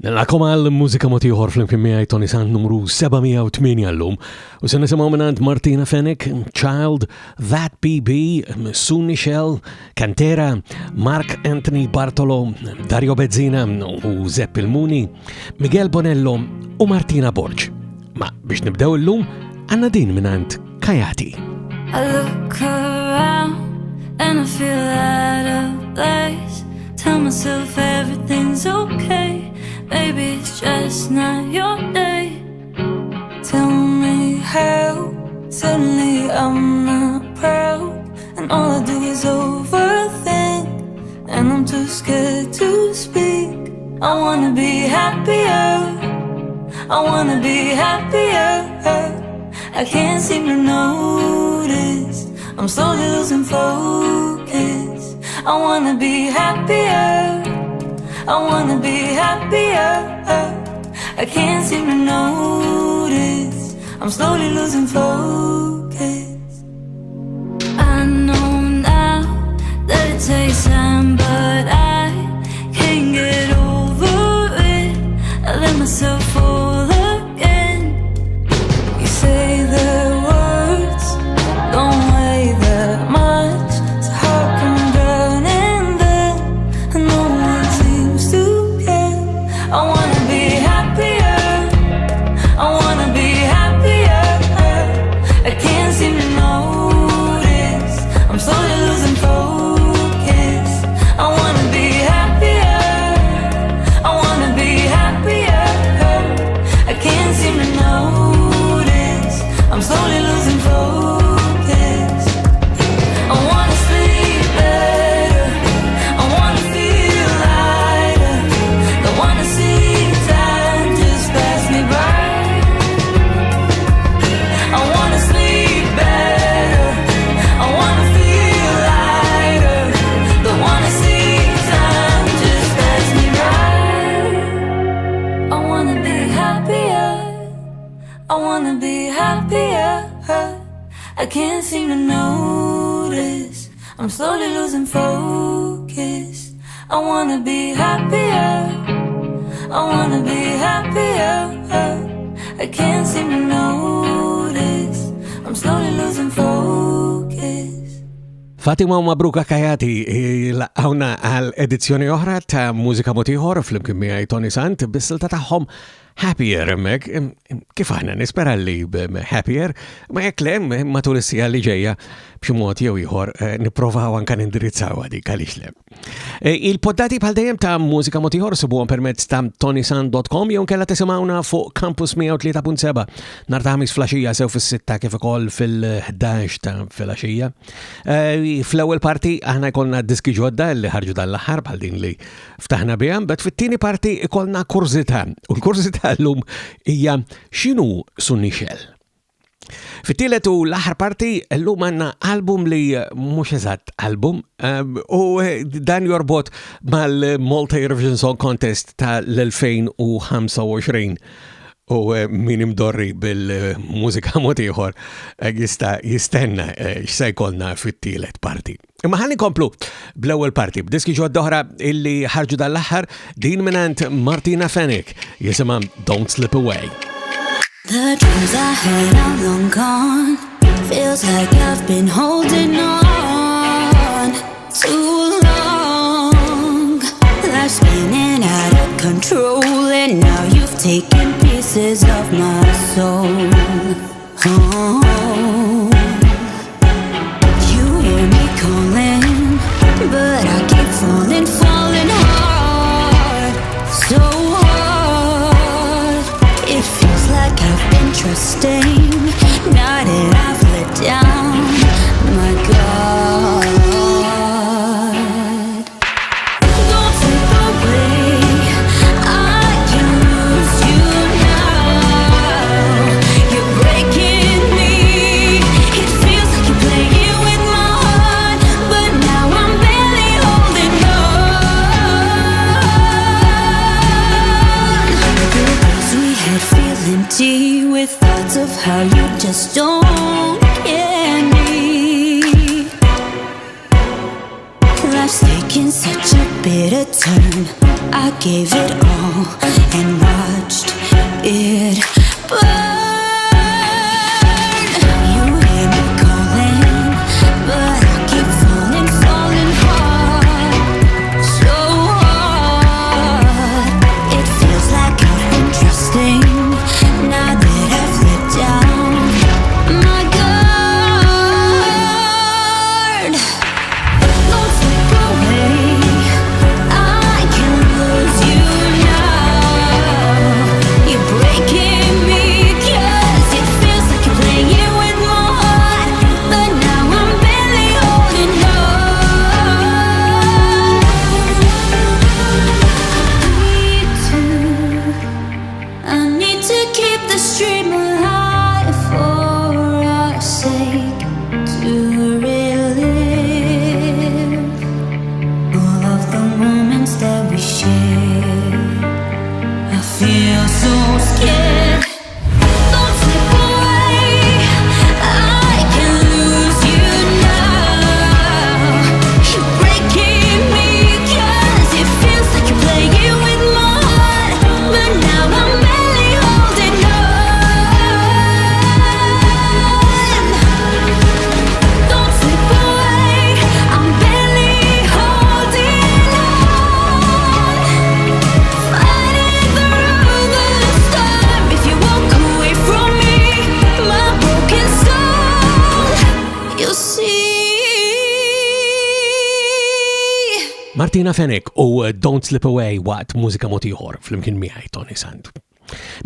Nil-għakom għal-mużika motiħor fl-imkien miegħi Toni Sant numru 708 l-lum u se nisimgħu minant Martina Fenech, Child, That BB, Nichel, Cantera, Mark Anthony Bartolo, Dario Bezzina u Zepp il-Muni, Miguel Bonello u Martina Borg. Ma biex nibdew l-lum għanna din minant Kayati. I look around and I feel out of place. Tell myself everything's okay. Maybe it's just not your day. Tell me how. Suddenly I'm not proud, and all I do is overthink, and I'm too scared to speak. I wanna be happier. I wanna be happier. I can't seem to notice I'm slowly losing focus. I wanna be happier. I wanna be happier. I can't seem to notice I'm slowly losing focus. I know now that it takes time, but I can't get over it. I let myself fall again. You say the words don't weigh that much, so how come I'm drowning then and no one seems to care? I wanna be happier. I wanna be happier. I can't seem to notice I'm slowly losing focus. I wanna be happier. I wanna be happier. I can't seem to notice I'm slowly losing focus. I wanna sleep better. I wanna feel lighter. Don't wanna see time just pass me by. I wanna sleep better. I wanna feel lighter. Don't wanna see time just pass me by. I wanna be happier. I wanna be happier. I can't seem to notice I'm slowly losing focus. I wanna be happier. I wanna be happier. I can't seem to notice I'm slowly losing focus. Fatima u Mabruka Kayati laqgħuna għal edizzjoni oħra ta' Mużika motiħor fl-imkien miegħi Toni Sant bis-silta tagħhom Happier hemmhekk, kif aħna nispera li happier, ma jekk le matul is-sija li ġejja b'xi mod jew ieħor nipprovaw anke nindirizzaw dik għaliex le. Il-poddati bħal dejjem ta' Mużika motiħor sibuhom permezz ta' ToniSant.com jew nkella tisimgħuna fuq Campus 103.7 nhar ta' ħamis flaxija sew fis-sitta kif ukoll fil-11 ta' filgħaxija. Fl-ewwel parti aħna jkollna diski ġodda li ħarġu dan l-aħħar bħal din li ftaħna biha, bet fit-tieni parti ikollna kurzità. U l-kurzità llum hija x'inhu Nichel. Fit-tielet u l-aħħar parti llum għandna album li mhux eżatt album u dan jorbot mal-Malta Eurovision Song Contest tal-2025. U min imdorri bil-mużika motiħor jista' jistenna x'se jkollna fit-tielet parti. Imma ħalli nkomplu bl-ewwel parti b'diski ġodda oħra illi ħarġu dal-aħħar din minant Martina Fenech jisimha Don't Slip Away. The dreams I had are long gone. Feels like I've been holding on too long. Life's spinning out of control, and now you've taken pieces of my soul. Oh, you hear me calling, but I keep falling hard, so hard. It feels like I've been trusting, now that I've let down, my God. Don't slip away, I can lose you now. You're breaking me, it feels like you're playing with my heart, but now I'm barely holding on. The days we had feel empty with thoughts of how you just don't get me. Life's taking such a bitter turn. I gave it all, and feel so scared. Don't slip away, I can lose you now. You're breaking me 'cause it feels like you're playing with my heart. But now I'm barely holding on. Don't slip away, I'm barely holding on. Fighting through the storm. If you walk away from me, my broken soul, you'll see. Martina Fenech u Don't Slip Away waqt mużika mod ieħor flimkien miegħi Toni Sant.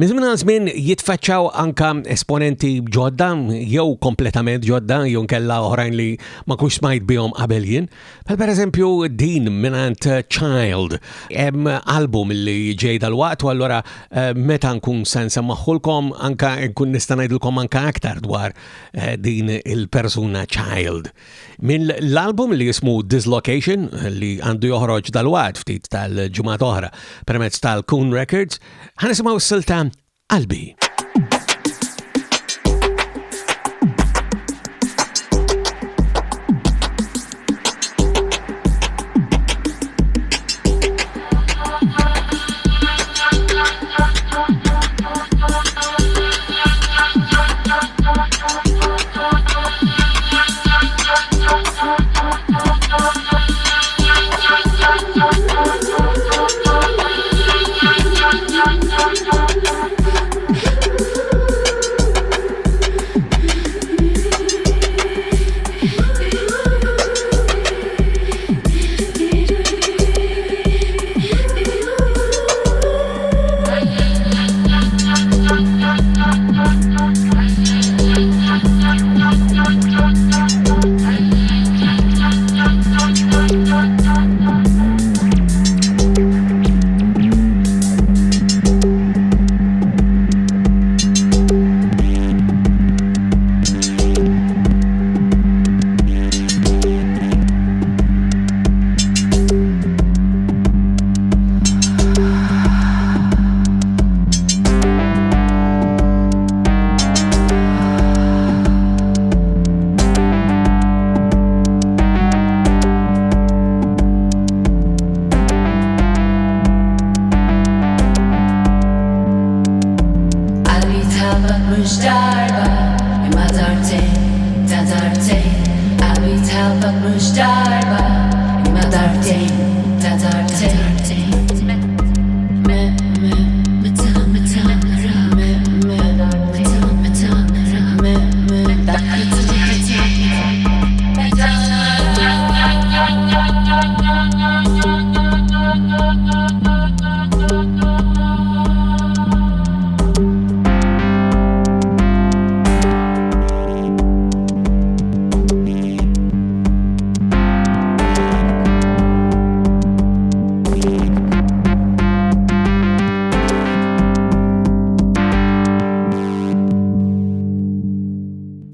Minn żmien għal żmien jitfaċċaw anka esponenti ġodda jew kompletament ġodda jew nkella oħrajn li ma kunx smajt bihom qabel jien. Bħal pereżempju din mingħand Child hemm album li ġej dal-waqt u allura meta nkun se nsemmaħħulkom anka nkun nista' ngħidilkom anka aktar dwar din il-persuna Child. Min l-album li jismu Dyż-location li għandu joħroġ dal-waqt ftit tal-ġimgħat oħra permezz tal-Kun Records ħanisimgħu s-silta Qalbi.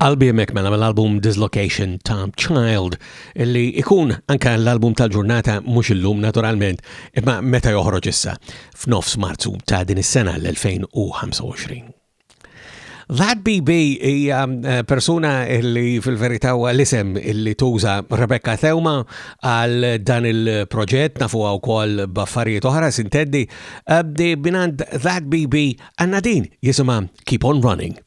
Qalbi hemmhekk mela mill-album Dyż-location ta' Child illi ikun anke l-album tal-ġurnata mhux illum naturalment imma meta joħroġ issa f'nofs Marzu ta' din is-sena l-2025. That BB hija persuna illi fil-verità huwa l-isem illi tuża Rebecca Thewma għal dan il-proġett nafuha wkoll b'affarijiet oħra sinteddi binand That BB għandna din jisimha Keep on Running.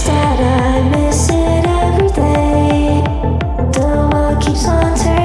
I miss it every day. The world keeps on turning.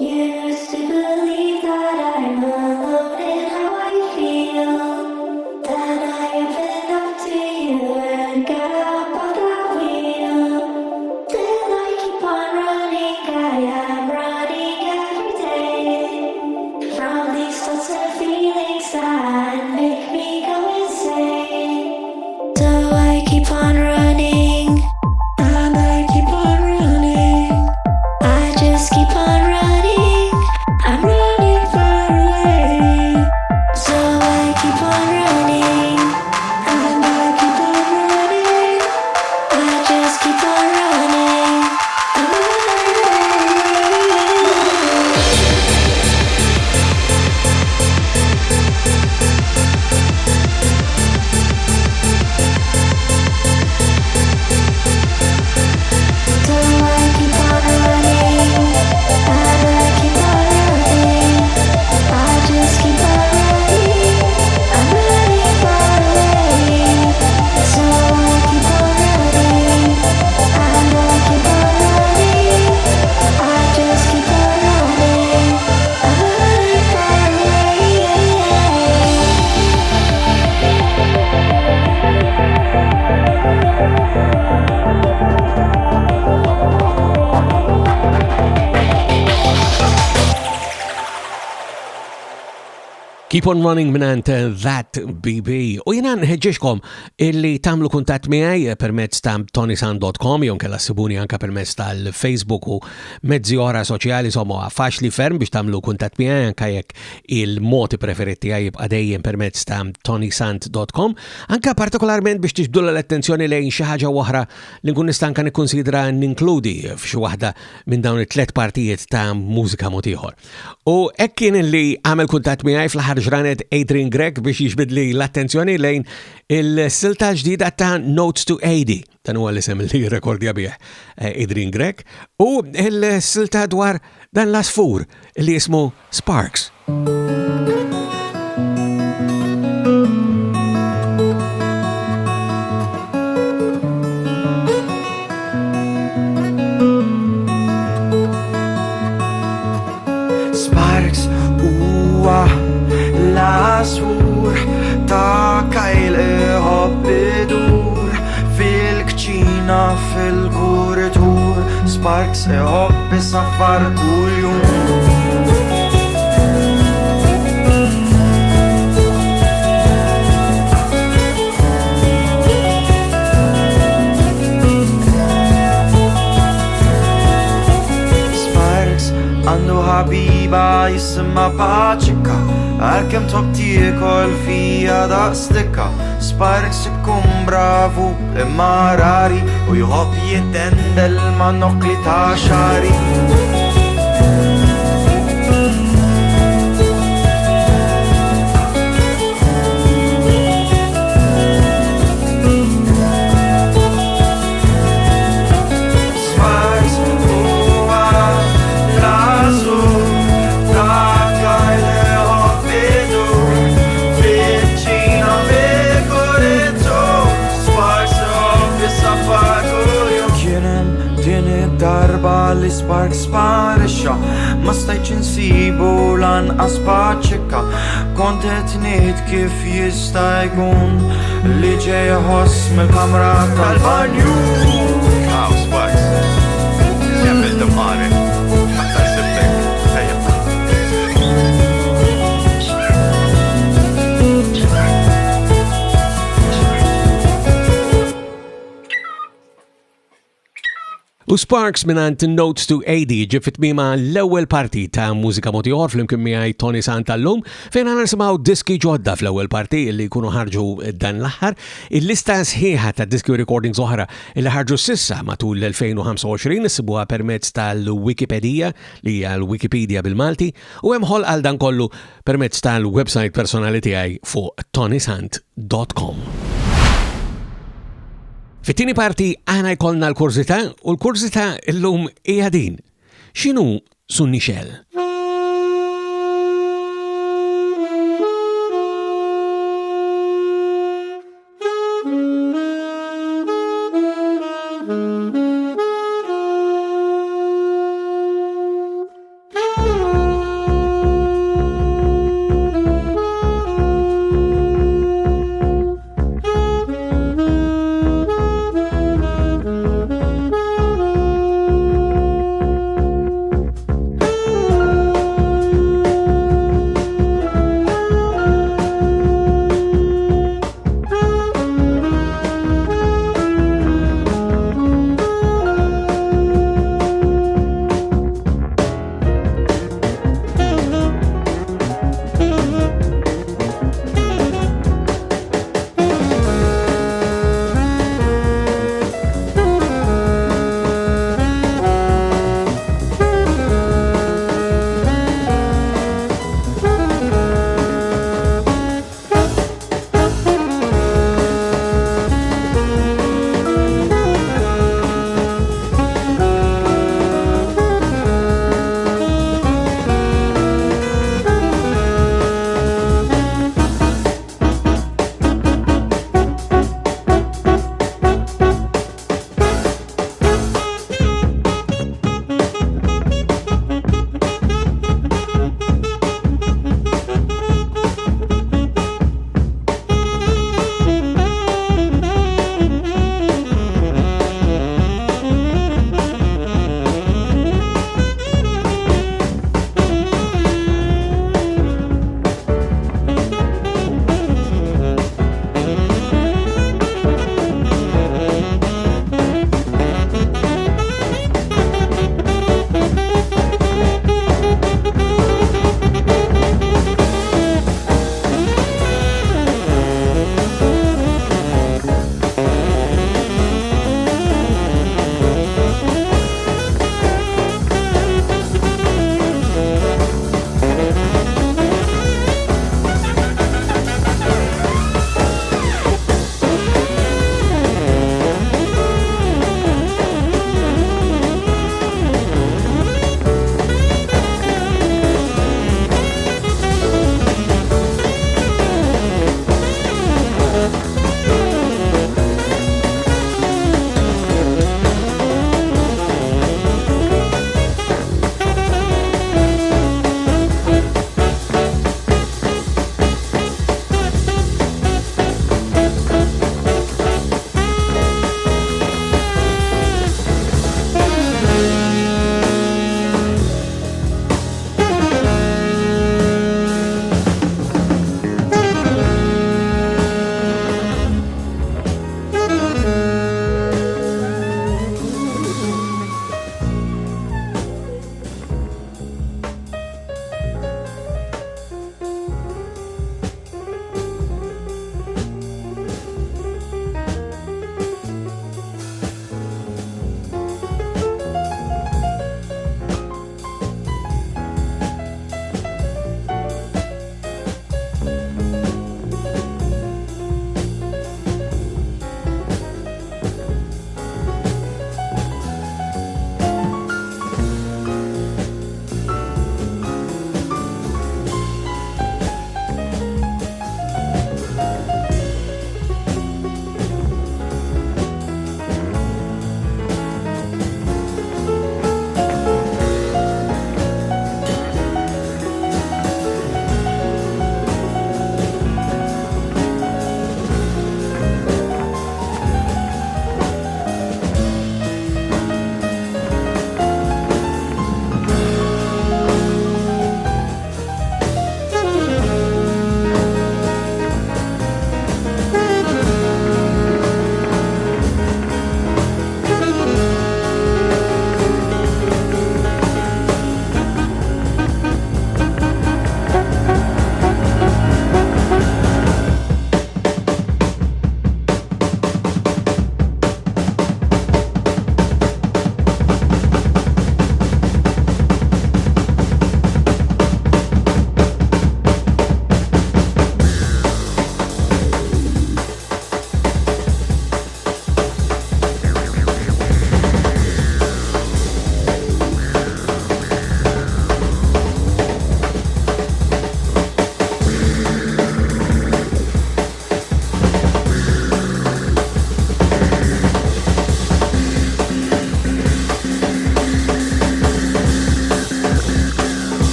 Used to believe that I'm alone in how I feel. That I have been up to you and got up on that wheel. Still I keep on running, I am running every day. From these thoughts and feelings that make me go insane. So I keep on running, and I keep on running. I just keep on running. I'm running far away. So I keep on running, and I keep on running. I just keep on running. I'm running So I keep on running, and I keep on running. I just keep on running. I'm running far away. So I keep on running, and I keep on running. I just keep on running. I'm running far Keep on running minant That BB. U jena nħedġiġkom illi tamlu kuntat miħaj permezz ta' ToniSant.com jon kella sibuni anka permezz tal-Facebook u mezzi ora soċjali sommu faċli ferm biex tamlu kuntat miħaj anka jek il-moti preferiti għaj jibqa dejjem permezz ta' ToniSant.com anka partikolarment biex tiġbdulla l-attenzjoni lejn xi ħaġa oħra li nkun nistanka nikkonsidra ninkludi f'xi waħda minn dawn it-tlet partijiet ta' mużika mod ieħor. U hekk kien li għamel kuntat miħaj fl-ħar ġranet Adrian Gregg biex jiġbidli l-attenzjoni lejn il-silta ġdida ta' Notes to Addy, dan huwa l-isem li rekordja bih Adrian Gregg, u il-silta dwar dan l-asfur li jismu Sparks. Sparks huwa l-asfur ta' kajl iħobb idur fil-kċina fil-kuritur. Sparks iħobb isaffar kull jum. Għandu ħabiba jisimma Paċika, għal-kem tob tiekol fija daqstika. Sparks ikun bravu imma rari u jħobb jittendel ma' nokli ta' xari. Darba li Sparks sparisċa, ma stajċ insibu lanqas Paċika. Kont qed ngħid kif jista' jkun li ġej ħoss mill-kamra tal-banju. Aw Sparks, jemmel d-mare, ħatta sibbek, U Sparks minant Notes to Addy ġifit mima l-ewwel parti ta' mużika mod ieħor flimkien miegħi Toni Sant tal-lum fejn għandna nisimgħu diski ġodda fl-ewwel parti li jkunu ħarġu dan l-aħħar. Il-lista sħiħa ta' diski recordings oħra li ħarġu sissa matul l-2025 issibuha permezz tal-Wikipedia li hija l-Wikipedia bil-Malti u hemm ħolq għal dan kollu permezz tal-website personali tiegħi fuq ToniSant.com. Fit-tieni parti għana jkollna l-kurzita u l-kurzita illum hija din. X'inhu su Nichel?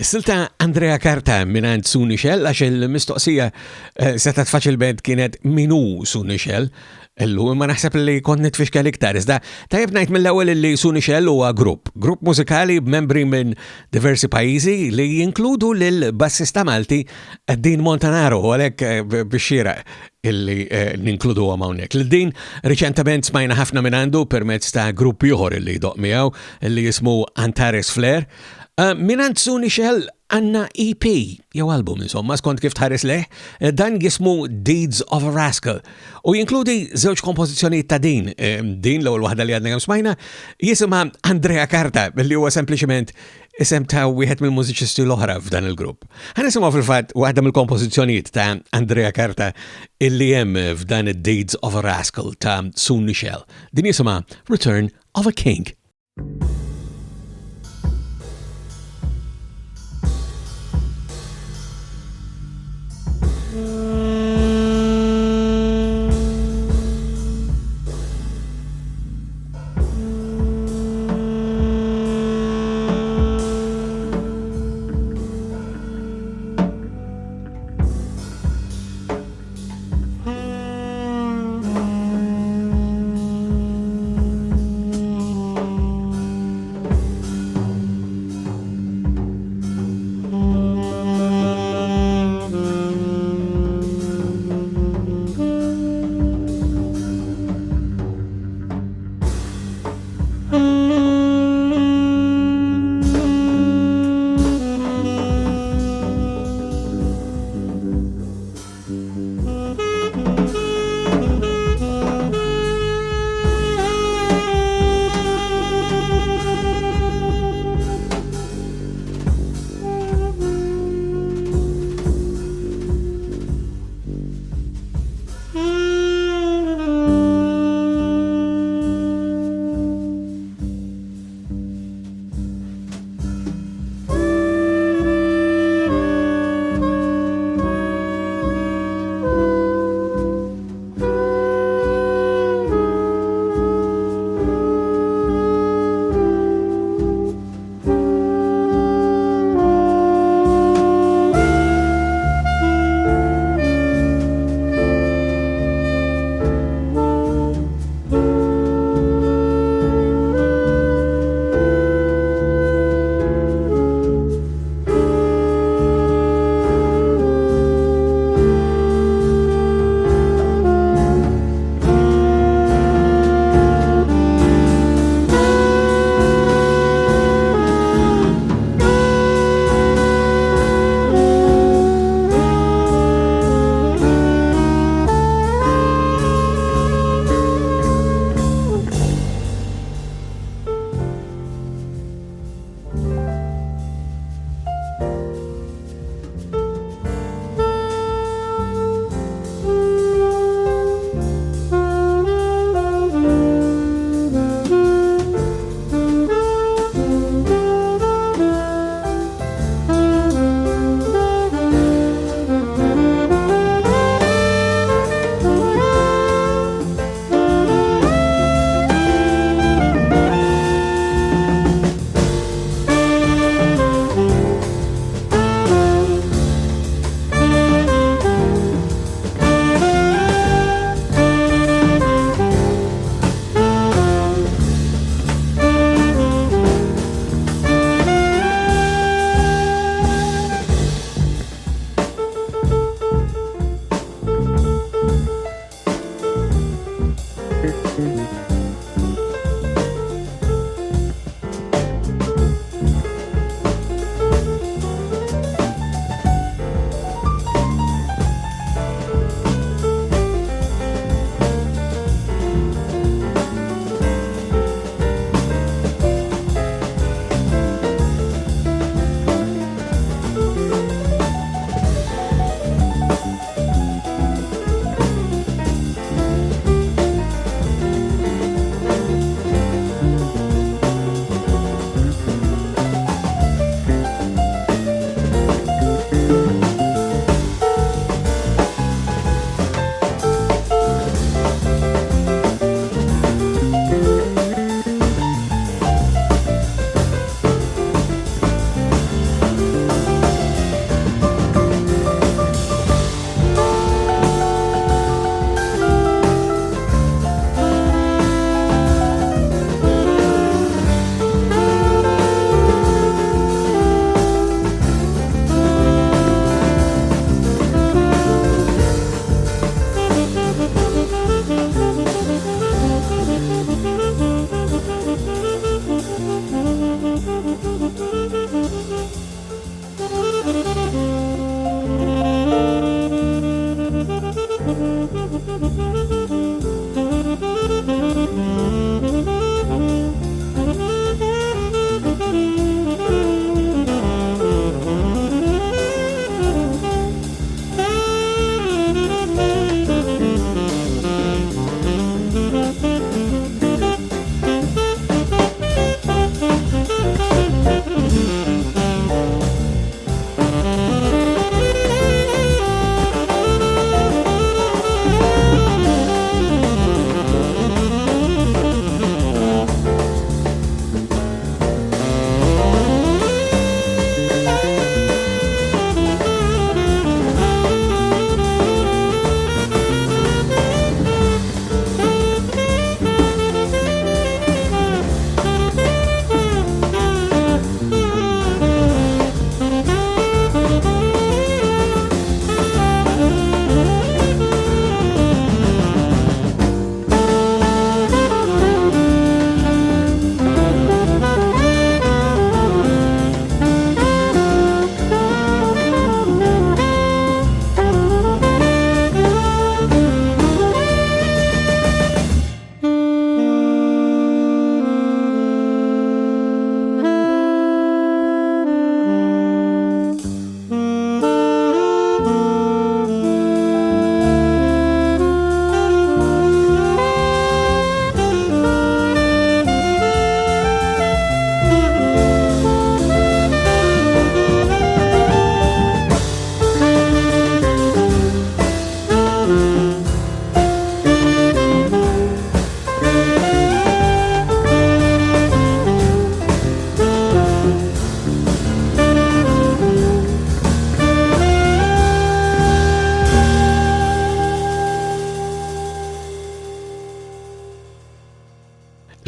Silta Andrea Carta minant Su Nichel, għax il-mistoqsija setat faċilment kienet minu Su Nichel, ma naħseb li kont nitfixka l-iktar. Iżda tajjeb ngħid mill-ewwel li Su Nichel huwa grupp mużikali b'membri minn diversi pajjiżi li jinkludu lil bassista Malti Din Montanaro, għalhekk bixxira illi ninkludu hawnhekk. Din riċentement smajna ħafna minn għandu permezz ta' grupp ieħor illi doq miegħu illi jismu Antares Flair. Minant Su Nichel għanna EP, jew album insomma, skont kif tħares leħ, dan jismu Deeds of a Rascal. U jinkludi żewġ kompożizzjonijiet ta' din l-ewwel waħda li għadna kemm smajna, jisimha Andrea Carta, li huwa sempliċement isem ta' wieħed mill-mużiċisti l-oħra f'dan il-grupp. Ħanisimgħu fil-fatt waħda mill-kompożizzjonijiet ta' Andrea Carta illi hemm f'dan id-Deeds of a Rascal ta' Su Nichel. Din jisimha Return of a King.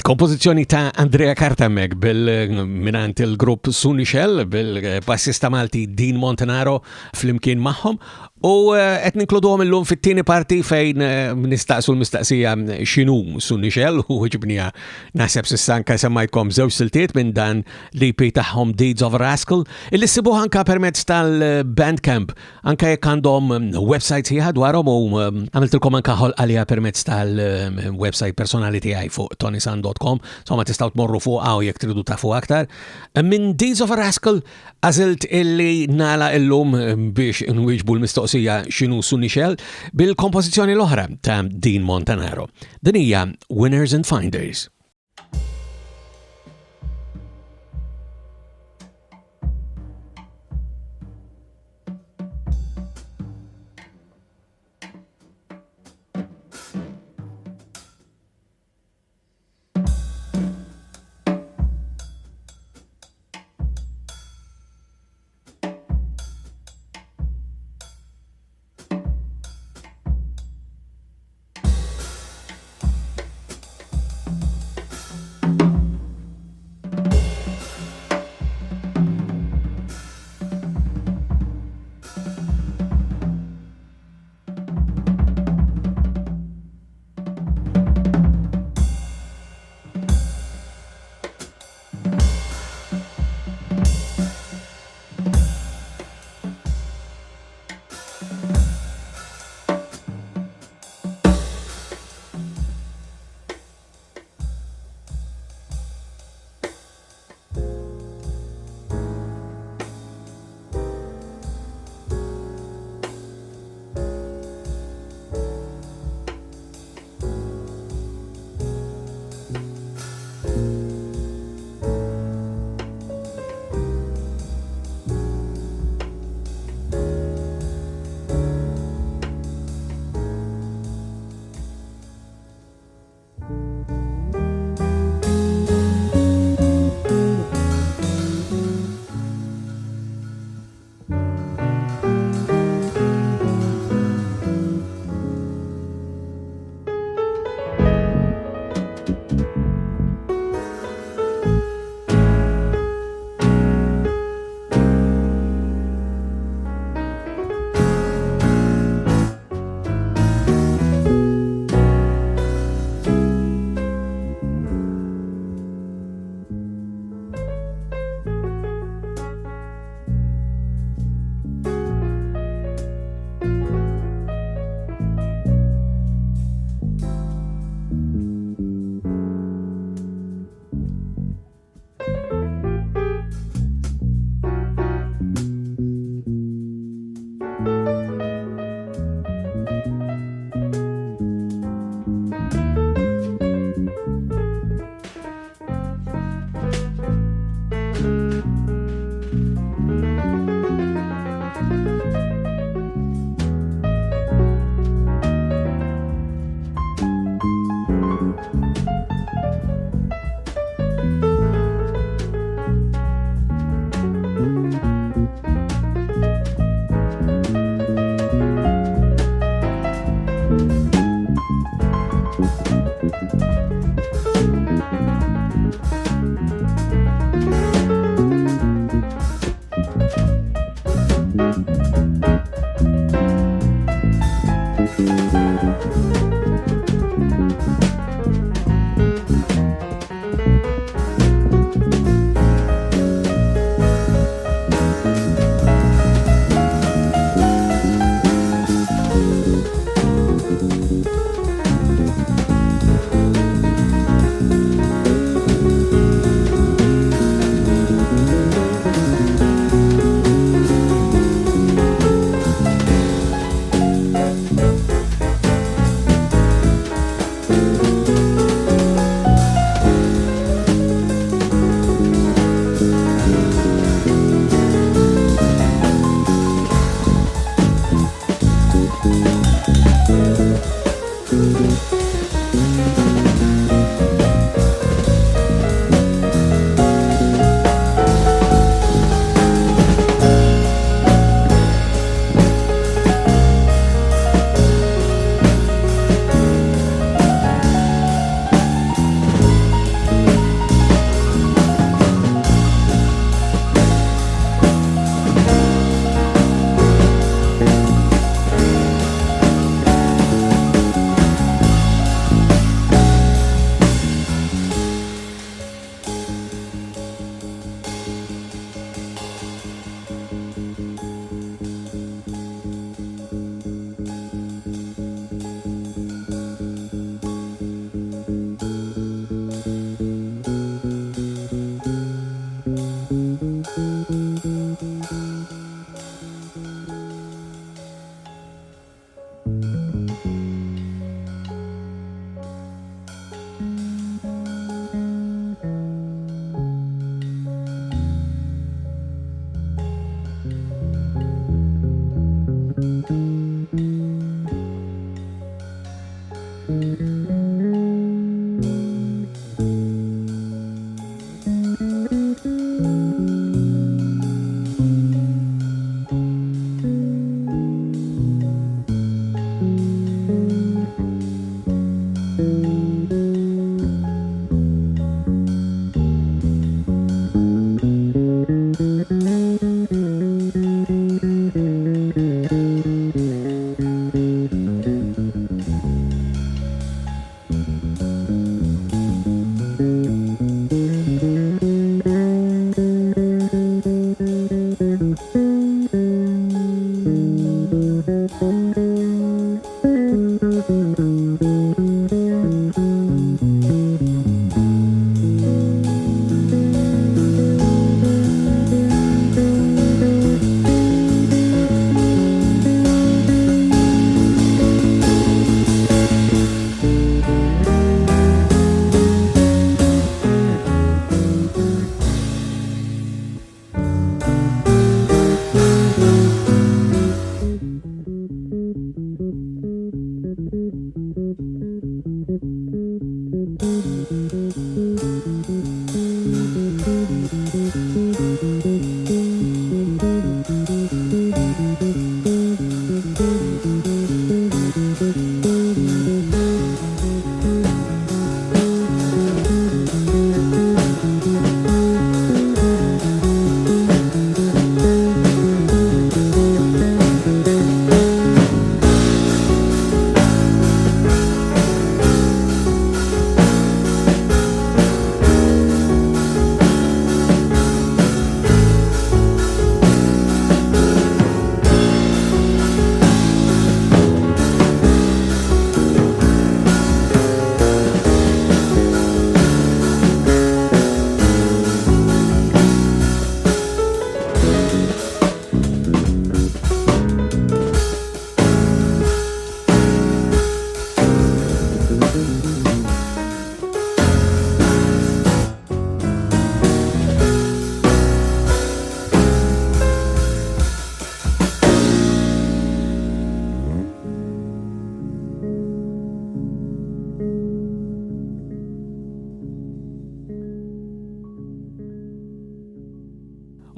Kompożizzjoni ta' Andrea Kartamek minant il-grupp Nichel bil-bassista Malti Dean Montanaro fl-imkien magħhom u qed ninkluduhom illum fit-tieni parti fejn nistaqsu l-mistaqsija x'inhu Nichel u ġibnija naħseb sissanka semmajtkom żewġ siltiet minn dan l-EP tagħhom Deeds of a Rascal illi sibuh anke permezz tal-Bandcamp anke jekk għandhom website sieħa dwarhom u għamiltilkom anke ħolqalija permezz tal-website personali tiegħi fuq ToniSant.com, insomma tistgħu tmorru fuq għaw jekk tridu tafu aktar. Minn Deeds of a Rascal għażilt illi nala illum biex nwieġbu l-mistoqsija x'inhu Nichel bil-kompożizzjoni l-oħra ta' Dean Montanaro. Din hija Winners and Finders.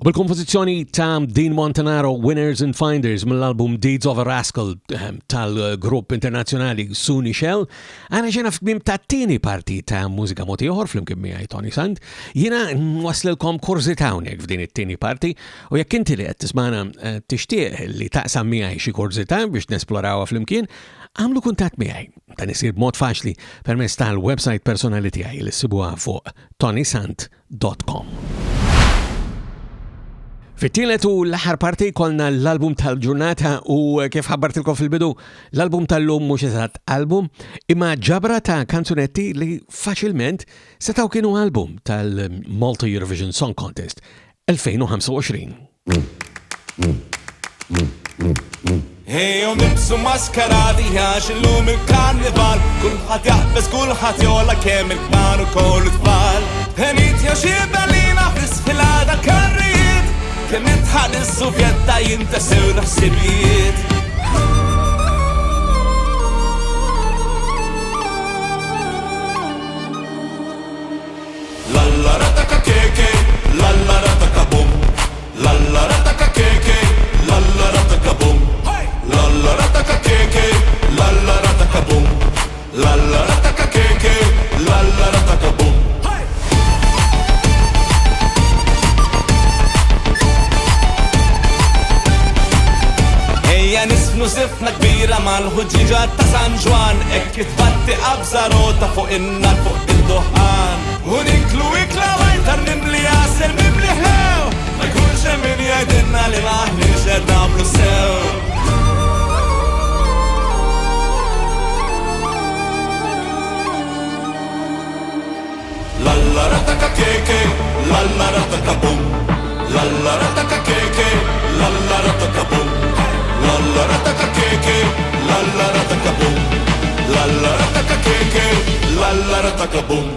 U bil-kompożizzjoni ta' Dean Montanaro Winners and Finders mill-album Deeds of a Rascal tal-grupp internazzjonali Su Nichel, għana ġena f'bim ta' t-tieni parti ta' Mużika Ieħor fl-imkien miegħi Toni Sant. Jiena nwaslilkom kurzita hawnhekk f'din it-tieni parti u jekk inti li qed tismana tixtieq li taqsam miegħi xi kurzita biex nesplorawha fl-imkien, għamlu kuntatt miegħi. Dan isir b'mod faċli permezz tal-website personali tiegħi li ssibuha fuq ToniSant.com. Fit-tielet u l-aħħar parti kolna l-album tal-ġurnata u kif ħabbartilkom fil-bidu, l-album tal-lum mhux eżatt album, imma ġabra ta' kanzunetti li faċilment setaw kienu album tal-Malta Eurovision Song Contest 2025. Ejju nibsu maskarati għax illum il-karnival, kulħadd jaqbes kulħadd jola kemm il-kbar ukoll it-tfal. Ħenit jew xi bellina fl-isfilada karrijiet, kemm itħal is-Sovjetta jintesew naħsibijiet. Lalla rataka keke, lalla rataka bum, lalla rataka keke, lalla rataka bum. Lalla rataka keke, lalla rataka bum, lalla rataka keke, lalla rataka bum. Ejja nisfnu sifna kbira mal-ħuġġiġa ta' San Ġwan, ekk itbatti qabża rota fuq in-nar fuq id-duħan. U niklu ikla wajtar nimli jasir mimli ħlew, ma jkunx hemm min jgħidilna li maħniex qed nagħmlu sew. Lalla rataka keke, lalla rataka bum, lalla rataka keke, lalla rataka bum, lalla rataka keke, lalla rataka bum, lalla rataka keke, lalla rataka bum.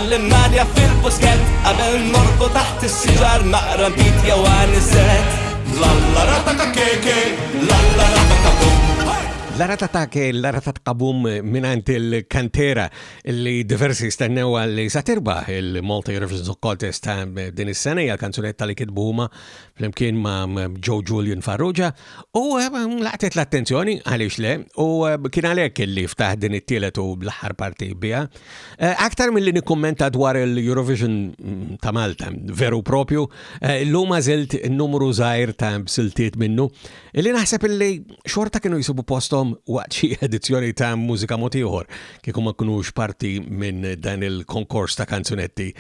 L-nadja fil-busket, qabel norbu taħt is-siġar naqra bit jew għaniset. Lalla rataka keke, lalla rataka bum. L-ratata bum minant il-kantera li diversi stennew għalli satirbaħ il-Malta Eurovision Song Contest ta' din is-sena hija kanzunetta li kitbu huma flimkien ma' Joe Julian Farrugia u laqtet l-attenzjoni għaliex le u kien għalhekk li ftaħ din it-tielet u l-aħħar parti biha. Aktar milli nikkummenta dwar il-Eurovision ta' Malta, veru propju, llum għażilt numru żgħir ta' siltiet minnu illi naħseb illi xorta kienu jsibu postom waqt xi edizzjoni ta' Mużika Ieħor kieku ma kunux parti minn dan il-konkors ta' kanzunetti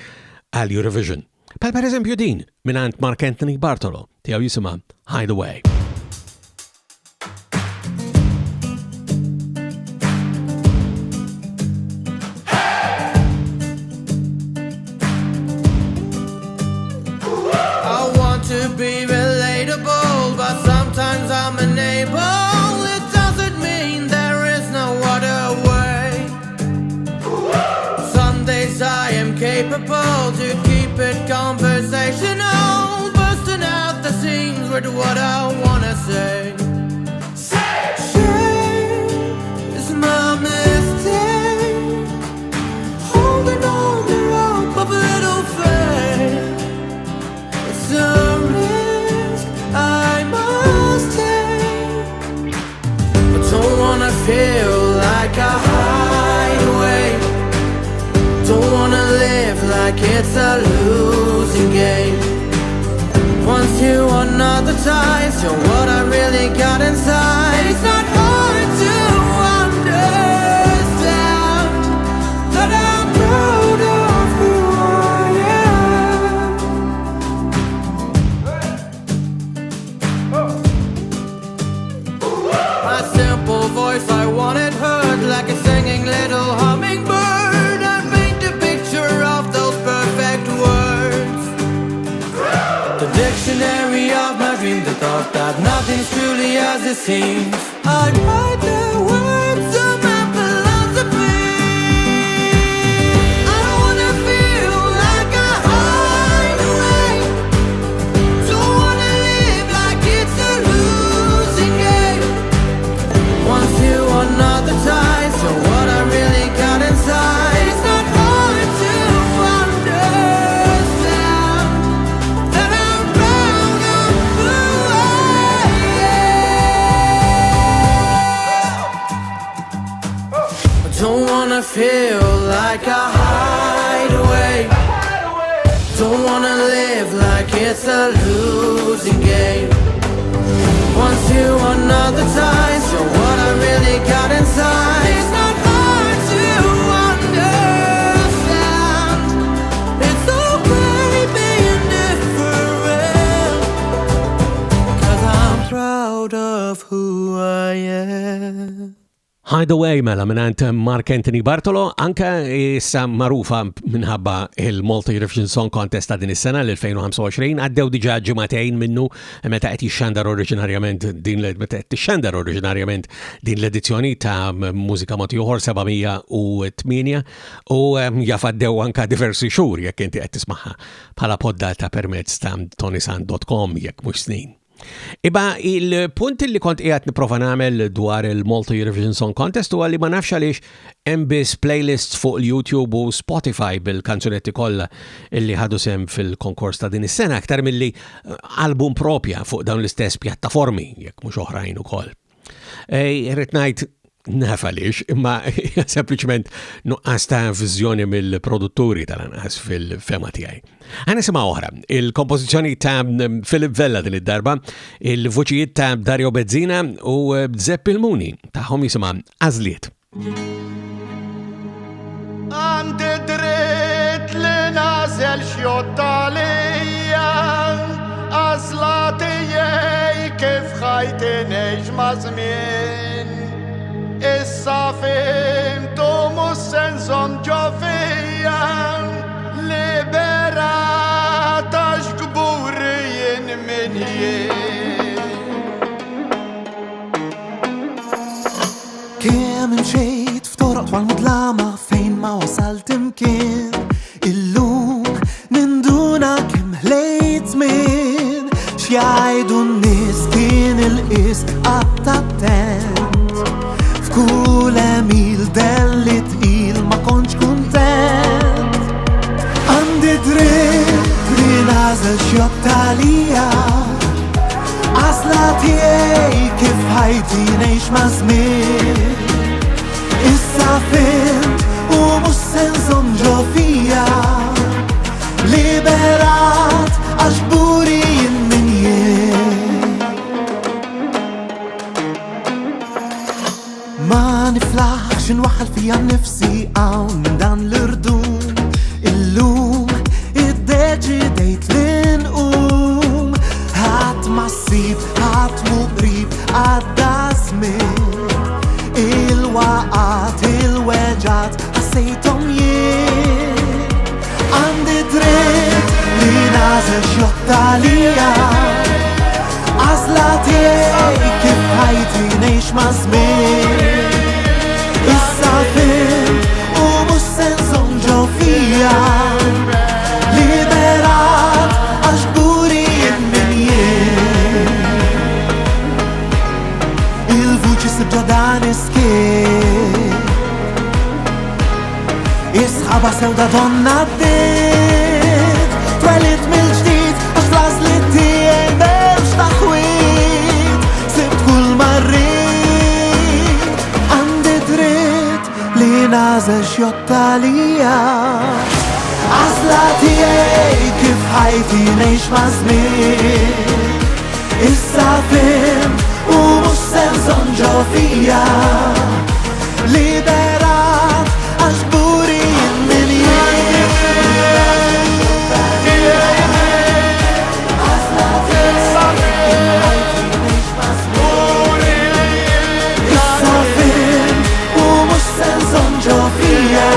għal Eurovision. Pal per eżempju din minant Mark Anthony Bartolo tiegħu jisimha Hideaway. I want to be relatable, but sometimes I'm unable. I am capable to keep it conversational, busting out the seams with what I wanna say. Shame is my mistake, holding on the rope of little faith. It's a risk I must take. I don't wanna feel like like a hideaway. Don't wanna live like it's a losing game. Once you another ties, you're what I really got inside. It's not hard to understand that I'm proud of who I am. My simple voice, I want it heard like a singing little hummingbird. I paint a picture of those perfect words. The dictionary of my dreams, the thought that nothing's truly as it seems. I write the words of my philosophy. I don't wanna feel like a hideaway. Don't wanna live like it's a losing game. Once you another ties, so what I really got inside. It's not hard to understand that I'm proud of who I am. I don't wanna feel like a hideaway. Don't wanna live like it's a losing game. Once you another time, show what I really got inside. It's not hard to understand. It's okay being different, 'cause I'm proud of who I am. Hideaway mela minant Mark Anthony Bartolo, anka issa marufa minħabba il-Malta Eurovision Song Contest ta' din is-sena l-2025, għaddew diġà ġimagħtejn minnu meta qed jixxandar oriġinarjament din l-edizzjoni ta' Mużika Ieħor 708 u jafaddew anka diversi xhur jekk inti qed tismaħħa bħala poddata permezz ta' ToniSant.com jekk mhux snin. Iba il-punt li kont qiegħed nipprova nagħmel dwar il-Malta Eurovision Song Contest huwa li ma nafx għaliex hemm biss playlists fuq il-YouTube u Spotify bil-kanzunetti kollha illi ħadu sem fil-konkors ta' din is-sena aktar milli album propja fuq dawn l-istess pjattaformi jekk mhux oħrajn ukoll. Irrid ngħid naf għaliex, imma sempliċement nuqqas ta' viżjoni mill-produtturi tal-anqas fil-fema tiegħi. Ħanisimgħu oħra, il-kompożizzjoni ta' Filip Vella din id-darba, il-vuċijiet ta' Dario Bezzina u Zepp il-Muni tagħhom jisimha Għażliet. Għandi dritt li nażel xjotta lija, għażla tiegħi kif ħajti ngħix ma' żmien. Issa fimtu mhux se nżomm ġo fija, liberata x'gburi jien min jien. Kemm imxejt f'toroq twal mudlama fejn ma wasalt imkien, illum ninduna kemm ħlejt żmien, x'jgħidu n-nies kien il-qis qatt attent. F'kull emil delli tqil ma kontx kuntent. Għandi dritt li nażel xjotta lija, għażla tiegħi kif ħajti ngħix ma' żmien. Issa fimt u mhux se nżomm ġo fija, liberat għax gburi jien min jien. Ma niflaħx inwaħħal fija nnifsi hawn minn dan l-irdum. Illum iddeċidejt li nqum, ħadd ma ssib ħadd mu qrib għadda żmien. Il-waqat il-weġat ħassejthom jien. Għandi dritt li nażel xjotta lija, għażla tiegħi kif ħajti ngħix ma' żmien. Issa fimt u mhux se nżomm ġo fija, liberat għax gburi jien min jien. Il-vuċi sibġa dan iskien, isħaba sewda donna d-dit, twelit mill-ġdid għax fl-għażliet tiegħi m'hemmx taħwit. Sibt kull marrit, għandi dritt nażel xjottalija Għazla tiegħi kif ħajti ngħix ma' żmien Issa fim u mhux se nżonġo fija Liberat għax gburi minn jien Għazla tiegħi ħajti ngħix ma' żmien Issa fim u mhux se nżonġo fija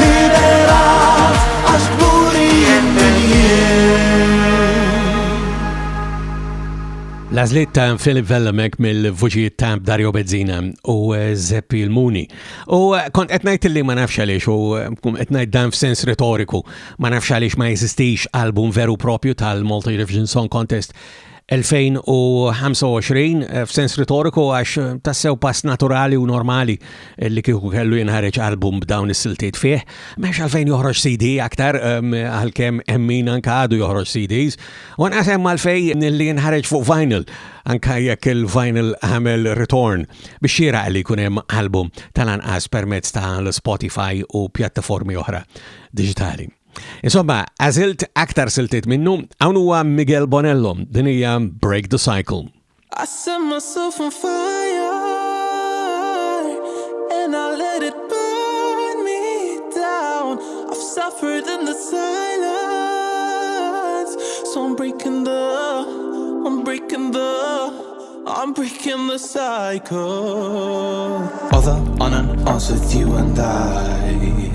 Liberat għax gburi minn jien Lażliet ta' Philip Vellamek mill-vuċijiet ta' Dario Bezzina u Zeppi l-Muni. U kont qed ngħid li ma nafx għaliex u qed ngħid dan f'sens retoriku, ma nafx għaliex ma jeżistix album veru propju tal-Malta Eurovision Song Contest 2025 f'sens retoriku għax tassew pass naturali u normali li kieku kellu jinħareġ album b'dawn is-siltiet fih. M'hemmx għalfejn joħroġ CD aktar għalkemm hemm min anke għadu joħroġ CDs. U nqasem għalfejn li jinħareġ fuq vinyl anke jekk il-vinyl għamel return biex xieraq li jkun hemm album tal-anqas permezz tal-Spotify u pjattaformi oħra diġitali. Insomma, għazilt aktar siltiet minnu, hawn huwa Miguel Bonello, din hija Break the Cycle. I set myself on fire and I let it burn me down. I've suffered in the silence, so I'm breaking the cycle. Although on and off with you and I.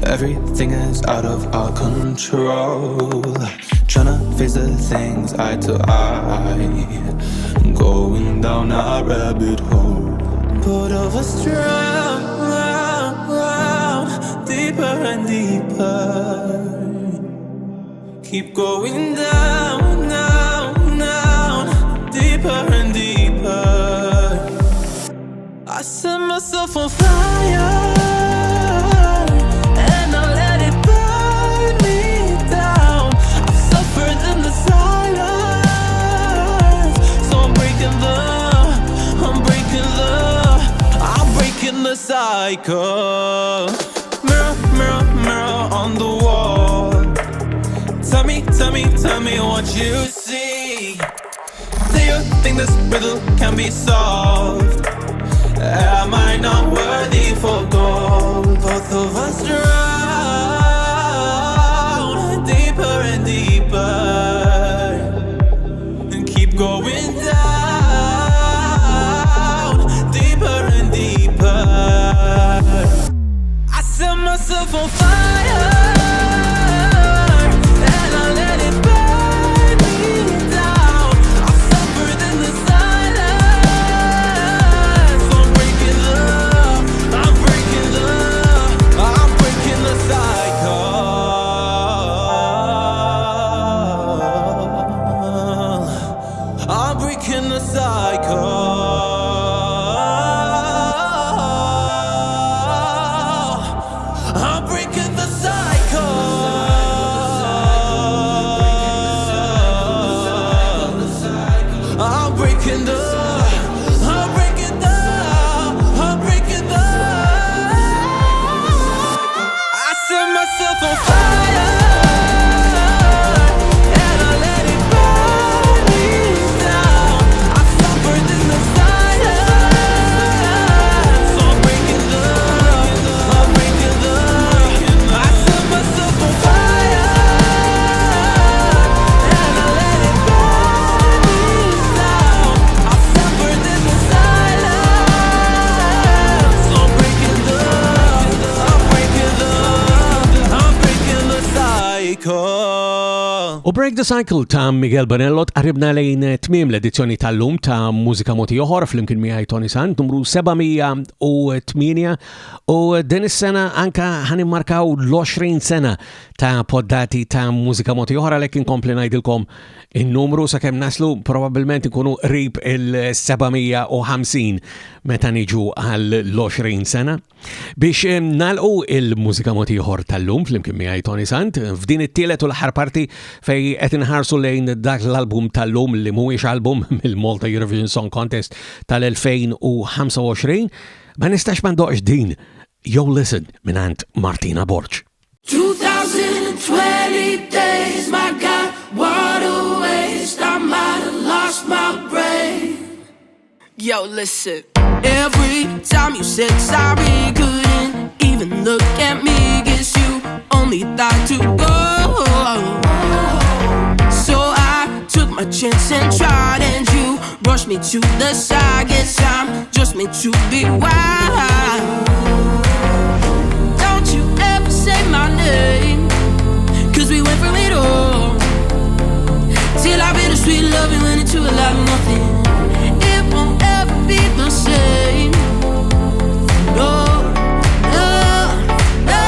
Everything is out of our control. Tryna face the things eye to eye. Going down a rabbit hole. Both of us drown, deeper and deeper. Keep going down, deeper and deeper. I set myself on fire. The cycle. Mirror, mirror, mirror on the wall. Tell me what you see. Do you think this riddle can be solved? Am I not worthy for gold? Both of us drown deeper and deeper and keep going down deeper and deeper. I set myself on fire and I let it burn me down. I suffered in the silence. I'm breaking the cycle. I'm breaking the cycle. U Break the Cycle ta' Miguel Bonello qaribna lejn tmiem l-edizzjoni tal-lum ta' Mużika Moti Ieħor flimkien miegħi Toni Sant numru 708 u din is-sena anka ħanimmarkaw l-20 sena ta' poddati ta' Mużika Moti Ieħor għalhekk inkompli ngħidilkom in-numru sakemm naslu probabbilment ikunu qrib il-750 meta niġu għall-20 sena. Biex nagħlqu il-Mużika Moti Ieħor tal-lum flimkien miegħi Toni Sant f'din it-tielet u l-aħħar parti fej qed inħarsu lejn dak l-album tal-lum li mhuwiex album mill-Malta Eurovision Song Contest tal-2025 Ma nistax m'għandoqx din Yo Listen minant Martina Borċ. 2020 days, my God, what a waste. I might have lost my brain. Yo, listen. Every time you said sorry, couldn't even look at me. Guess you only thought to go. So I took my chance and tried, and you brushed me to the side. Guess I'm just meant to be wild. Don't you ever say my name, 'cause we went from it all till our bittersweet loving went into a lot of nothing. It won't ever be the same. No, no, no,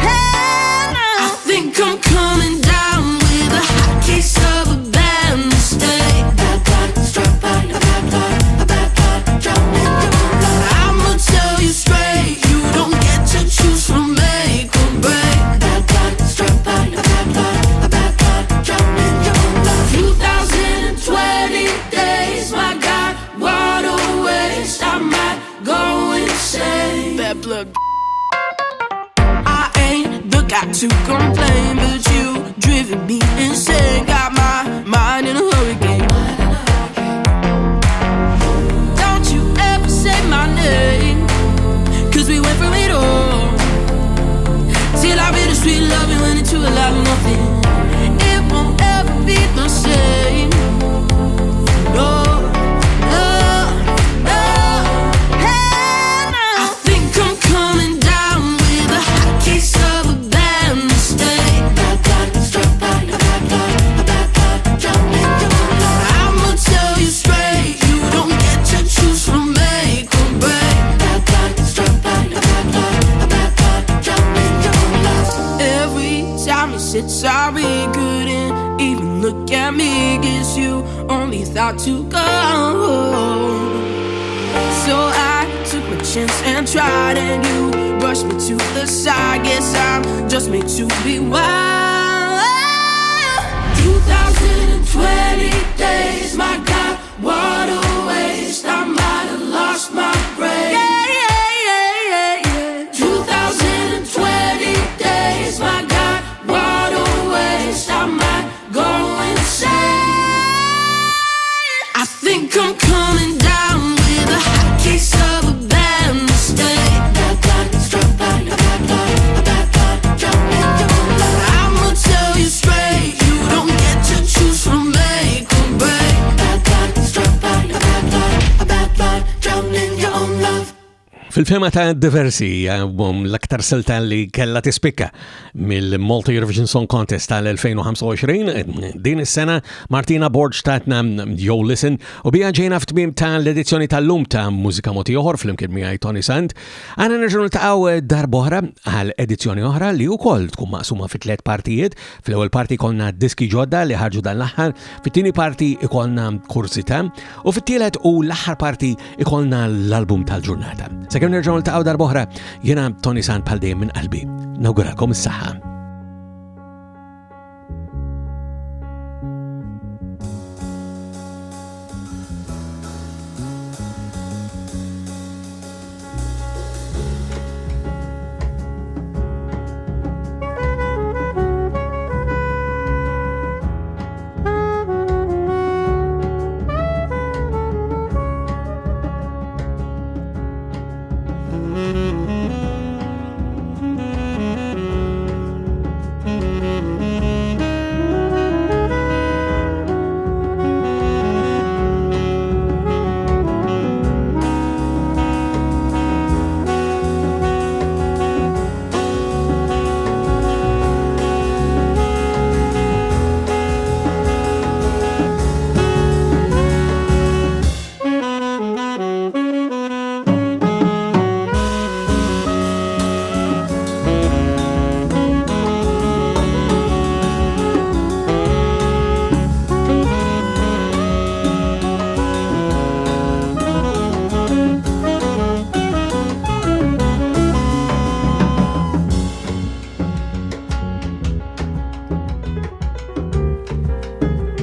hell no. I think I'm coming down with a hot case of a bad mistake. Bad blood, struck by a bad blood, a bad blood, drowning in your own blood. I'ma tell you straight, you don't get to choose from make or break. Bad blood, struck by a bad blood, a bad blood, drowning in your own blood. 2020 days, my God, what a waste. I might go insane. Bad blood. I ain't the guy to complain, but you driven me insane. Got my mind in a hurricane. Don't you ever say my name, 'cause we went from it all till our bittersweet loving went into a lot of nothing. It won't ever be the same. No, no, no, hell no. I think I'm coming down with a hot case of a bad mistake. Bad blood, struck by a bad blood, a bad blood, drowning in your own blood. I'ma tell you straight, you don't get to choose from make or break. Bad blood, struck by a bad blood, a bad blood, drowning in your own blood. Every time you said sorry, couldn't even look at me. Guess you only thought to go. So I took my chance and tried, and you brushed me to the side. Guess I'm just made to be wild. 2020 days, my God, what a waste. I might have lost my brain. Yeah, yeah, yeah, yeah, yeah. 2020 days, my God, what a waste. I might go insane. I think I'm coming down with a hot case of a bad mistake. Bad blood, struck by a bad blood, a bad blood, drowning in your own blood. I'ma tell you straight, you don't get to choose from make or break. Bad blood, struck by a bad blood, a bad blood, drowning in your own love. Fil-fema ta' diversi l-aktar silta li kella tispikka mill-Malta Eurovision Song Contest tal-2025 din is-sena Martina Borċ tatna Yo Listen u bija ġejna f'tmiem ta' l-edizzjoni tal-lum ta' Mużika Moti Ieħor fl-imkien miegħi Toni Sant. Għandna nerġgħu niltaqgħu darb'oħra għal edizzjoni oħra li wkoll tkun maqsuma fi 3 partijiet. Fl-ewwel parti kollna diski ġodda li ħarġu dan l-aħħar, fit-tieni parti ikollna kursita u fit-tielet u l-aħħar parti ikollna l-album tal-ġurnata. Sakemm nerġgħu niltaqgħu darb'oħra, jiena Toni Sant bħal dejjem minn qalbi. Nawguralkom is-saħħa.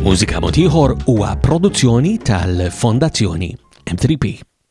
Mużika Moti Ieħor huwa produzzjoni tal-Fondazzjoni M3P.